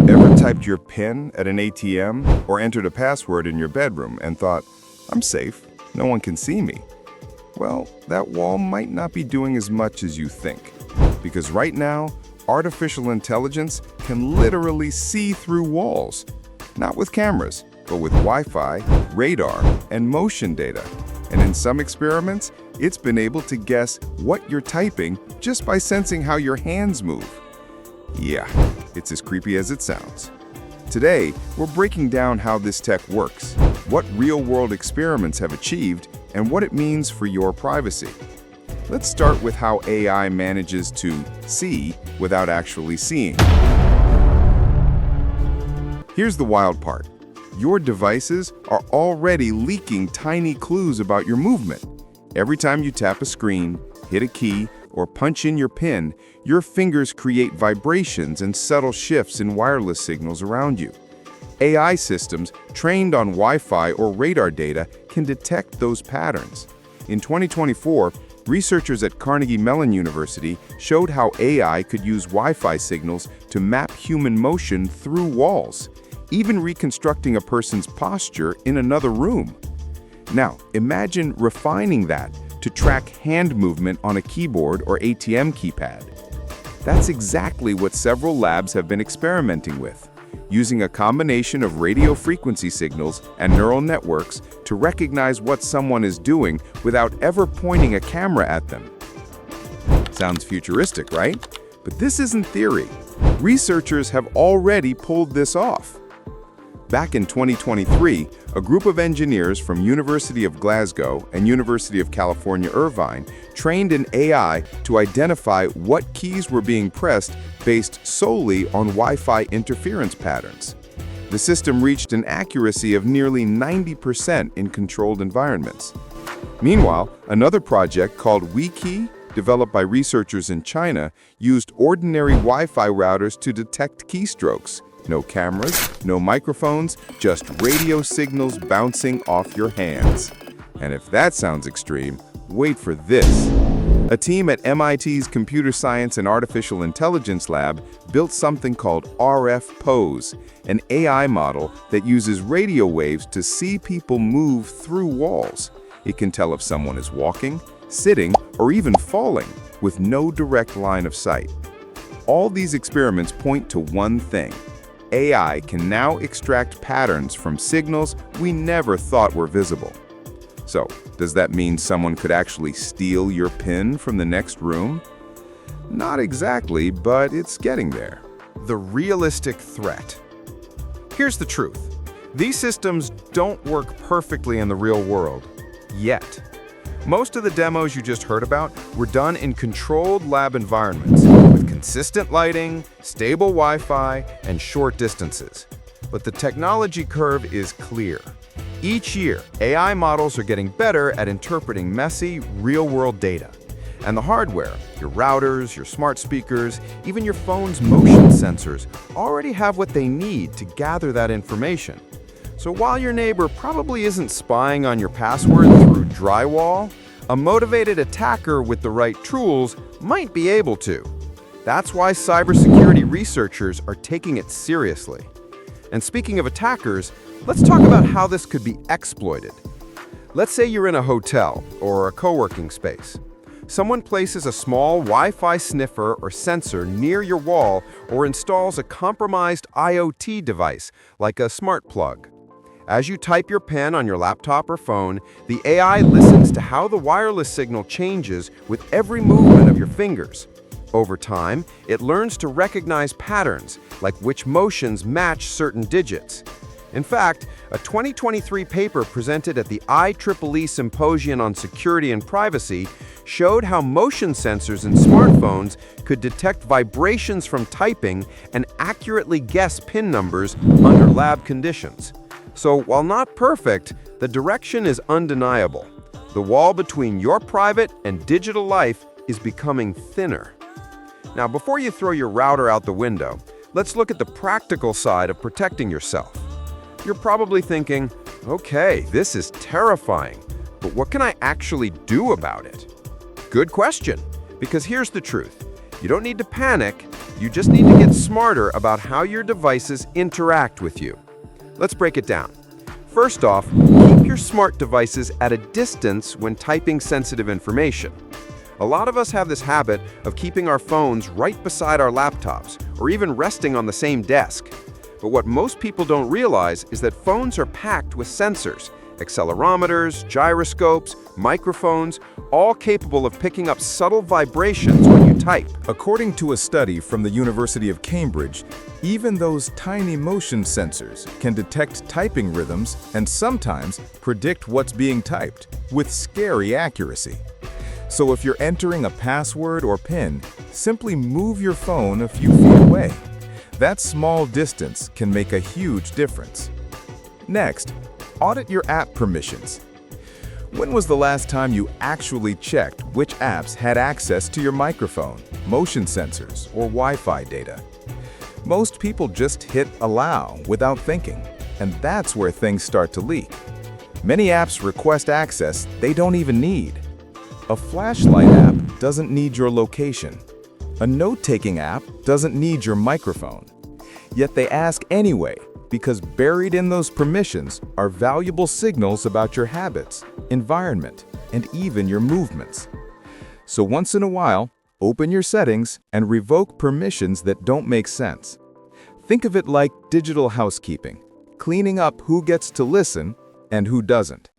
Ever typed your PIN at an ATM or entered a password in your bedroom and thought, I'm safe, no one can see me? Well, that wall might not be doing as much as you think. Because right now, artificial intelligence can literally see through walls. Not with cameras, but with Wi-Fi, radar, and motion data. And in some experiments, it's been able to guess what you're typing just by sensing how your hands move. Yeah, it's as creepy as it sounds. Today, we're breaking down how this tech works, what real-world experiments have achieved, and what it means for your privacy. Let's start with how AI manages to see without actually seeing. Here's the wild part. Your devices are already leaking tiny clues about your movement. Every time you tap a screen, hit a key, or punch in your PIN, your fingers create vibrations and subtle shifts in wireless signals around you. AI systems trained on Wi-Fi or radar data can detect those patterns. In 2024, researchers at Carnegie Mellon University showed how AI could use Wi-Fi signals to map human motion through walls, even reconstructing a person's posture in another room. Now, imagine refining that to track hand movement on a keyboard or ATM keypad. That's exactly what several labs have been experimenting with, using a combination of radio frequency signals and neural networks to recognize what someone is doing without ever pointing a camera at them. Sounds futuristic, right? But this isn't theory. Researchers have already pulled this off. Back in 2023, a group of engineers from University of Glasgow and University of California, Irvine trained an AI to identify what keys were being pressed based solely on Wi-Fi interference patterns. The system reached an accuracy of nearly 90% in controlled environments. Meanwhile, another project called WeKey, developed by researchers in China, used ordinary Wi-Fi routers to detect keystrokes. No cameras, no microphones, just radio signals bouncing off your hands. And if that sounds extreme, wait for this. A team at MIT's Computer Science and Artificial Intelligence Lab built something called RF Pose, an AI model that uses radio waves to see people move through walls. It can tell if someone is walking, sitting, or even falling, with no direct line of sight. All these experiments point to one thing. AI can now extract patterns from signals we never thought were visible. So, does that mean someone could actually steal your PIN from the next room? Not exactly, but it's getting there. The realistic threat. Here's the truth. These systems don't work perfectly in the real world, yet. Most of the demos you just heard about were done in controlled lab environments with consistent lighting, stable Wi-Fi, and short distances. But the technology curve is clear. Each year, AI models are getting better at interpreting messy, real-world data. And the hardware, your routers, your smart speakers, even your phone's motion sensors, already have what they need to gather that information. So while your neighbor probably isn't spying on your password through drywall, a motivated attacker with the right tools might be able to. That's why cybersecurity researchers are taking it seriously. And speaking of attackers, let's talk about how this could be exploited. Let's say you're in a hotel or a co-working space. Someone places a small Wi-Fi sniffer or sensor near your wall or installs a compromised IoT device like a smart plug. As you type your PIN on your laptop or phone, the AI listens to how the wireless signal changes with every movement of your fingers. Over time, it learns to recognize patterns, like which motions match certain digits. In fact, a 2023 paper presented at the IEEE Symposium on Security and Privacy showed how motion sensors in smartphones could detect vibrations from typing and accurately guess PIN numbers under lab conditions. So while not perfect, the direction is undeniable. The wall between your private and digital life is becoming thinner. Now, before you throw your router out the window, let's look at the practical side of protecting yourself. You're probably thinking, okay, this is terrifying, but what can I actually do about it? Good question. Because here's the truth. You don't need to panic, you just need to get smarter about how your devices interact with you. Let's break it down. First off, keep your smart devices at a distance when typing sensitive information. A lot of us have this habit of keeping our phones right beside our laptops, or even resting on the same desk. But what most people don't realize is that phones are packed with sensors, accelerometers, gyroscopes, microphones, all capable of picking up subtle vibrations when you type. According to a study from the University of Cambridge, even those tiny motion sensors can detect typing rhythms and sometimes predict what's being typed with scary accuracy. So if you're entering a password or PIN, simply move your phone a few feet away. That small distance can make a huge difference. Next, audit your app permissions. When was the last time you actually checked which apps had access to your microphone, motion sensors, or Wi-Fi data? Most people just hit allow without thinking, and that's where things start to leak. Many apps request access they don't even need. A flashlight app doesn't need your location. A note-taking app doesn't need your microphone. Yet they ask anyway, because buried in those permissions are valuable signals about your habits, environment, and even your movements. So once in a while, open your settings and revoke permissions that don't make sense. Think of it like digital housekeeping, cleaning up who gets to listen and who doesn't.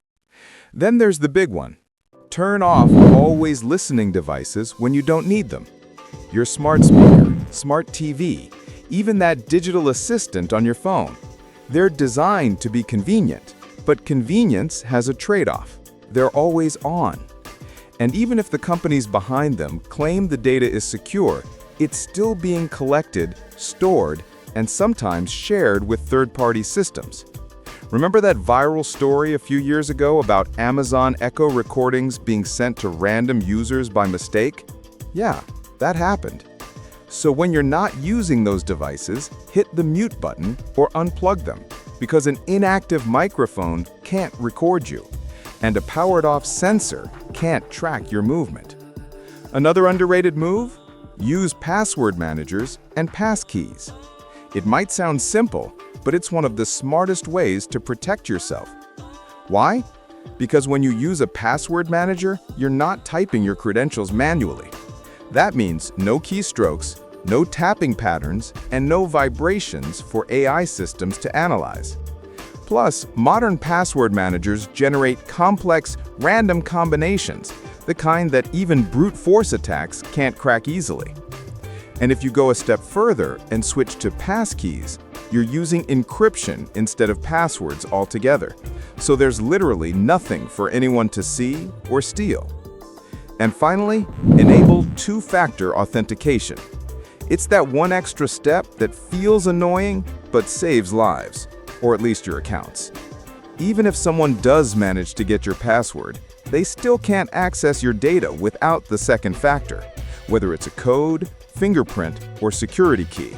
Then there's the big one. Turn off always listening devices when you don't need them. Your smart speaker, smart TV, even that digital assistant on your phone. They're designed to be convenient, but convenience has a trade-off. They're always on. And even if the companies behind them claim the data is secure, it's still being collected, stored, and sometimes shared with third-party systems. Remember that viral story a few years ago about Amazon Echo recordings being sent to random users by mistake? Yeah, that happened. So when you're not using those devices, hit the mute button or unplug them, because an inactive microphone can't record you, and a powered-off sensor can't track your movement. Another underrated move? Use password managers and passkeys. It might sound simple, but it's one of the smartest ways to protect yourself. Why? Because when you use a password manager, you're not typing your credentials manually. That means no keystrokes, no tapping patterns, and no vibrations for AI systems to analyze. Plus, modern password managers generate complex, random combinations, the kind that even brute force attacks can't crack easily. And if you go a step further and switch to passkeys, you're using encryption instead of passwords altogether. So there's literally nothing for anyone to see or steal. And finally, enable two-factor authentication. It's that one extra step that feels annoying but saves lives, or at least your accounts. Even if someone does manage to get your password, they still can't access your data without the second factor, whether it's a code, fingerprint, or security key.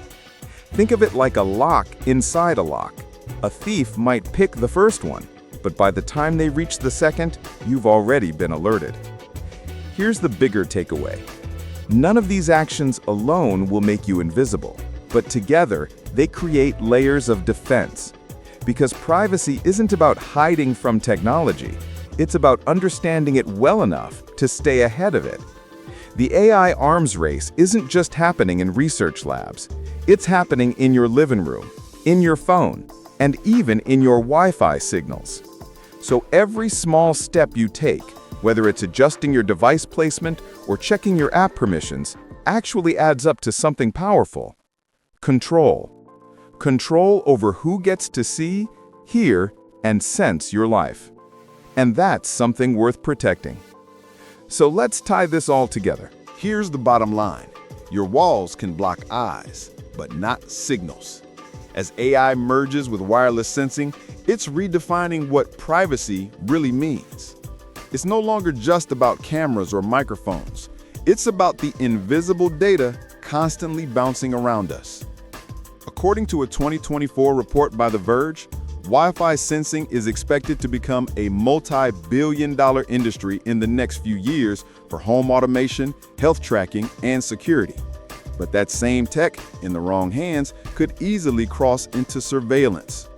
Think of it like a lock inside a lock. A thief might pick the first one, but by the time they reach the second, you've already been alerted. Here's the bigger takeaway. None of these actions alone will make you invisible, but together they create layers of defense. Because privacy isn't about hiding from technology, it's about understanding it well enough to stay ahead of it. The AI arms race isn't just happening in research labs. It's happening in your living room, in your phone, and even in your Wi-Fi signals. So every small step you take, whether it's adjusting your device placement or checking your app permissions, actually adds up to something powerful. Control. Control over who gets to see, hear, and sense your life. And that's something worth protecting. So let's tie this all together. Here's the bottom line. Your walls can block eyes, but not signals. As AI merges with wireless sensing, it's redefining what privacy really means. It's no longer just about cameras or microphones. It's about the invisible data constantly bouncing around us. According to a 2024 report by The Verge, Wi-Fi sensing is expected to become a multi-billion-dollar industry in the next few years for home automation, health tracking, and security. But that same tech, in the wrong hands, could easily cross into surveillance.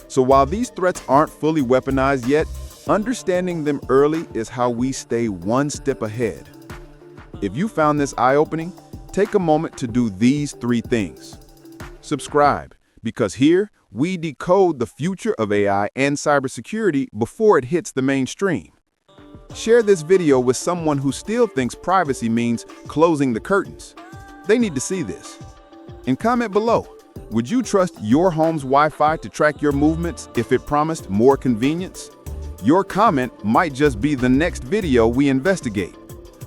So while these threats aren't fully weaponized yet, understanding them early is how we stay one step ahead. If you found this eye-opening, take a moment to do these 3 things. Subscribe, because here we decode the future of AI and cybersecurity before it hits the mainstream. Share this video with someone who still thinks privacy means closing the curtains. They need to see this. And comment below, would you trust your home's Wi-Fi to track your movements if it promised more convenience? Your comment might just be the next video we investigate.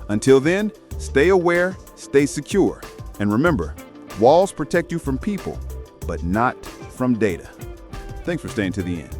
Until then, stay aware, stay secure, and remember, walls protect you from people, but not from data. Thanks for staying to the end.